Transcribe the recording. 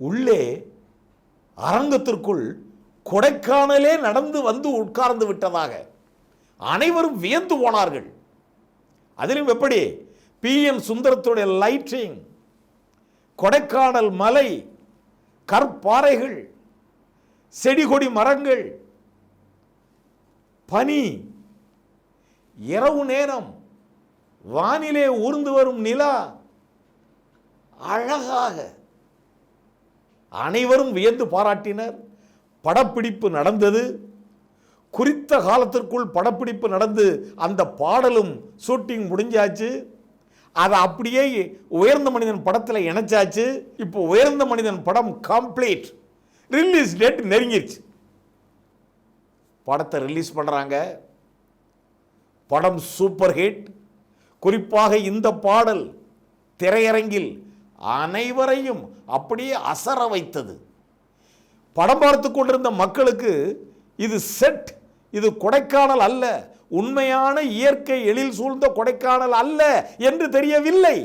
உள்ளே அரங்கத்திற்குள் கொடைக்கானலே நடந்து வந்து உட்கார்ந்து விட்டதாக அனைவரும் வியந்து போனார்கள். அதிலும் எப்படி PM சுந்தரத்துடைய லைட்டிங், கொடைக்கானல் மலை, கற்பாறைகள், செடி கொடி மரங்கள், பனி, இரவு நேரம், வானிலே ஊர்ந்து வரும் நிலா, அழகாக அனைவரும் வியந்து பாராட்டினர். படப்பிடிப்பு நடந்தது. குறித்த காலத்திற்குள் படப்பிடிப்பு நடந்து அந்த பாடலும் ஷூட்டிங் முடிஞ்சாச்சு. அதை அப்படியே உயர்ந்த மனிதன் படத்தில் இணைச்சாச்சு. இப்போ உயர்ந்த மனிதன் படம் கம்ப்ளீட், ரிலீஸ் டேட் நெருங்கிடுச்சு. படத்தை ரிலீஸ் பண்ணுறாங்க. படம் சூப்பர் ஹிட். குறிப்பாக இந்த பாடல் திரையரங்கில் அனைவரையும் அப்படியே அசர வைத்தது. படம் பார்த்து கொண்டிருந்த மக்களுக்கு இது செட், இது கொடைக்கானல் அல்ல, உண்மையான இயற்கை எழில் சூழ்ந்த கொடைக்கானல் அல்ல என்று தெரியவில்லை.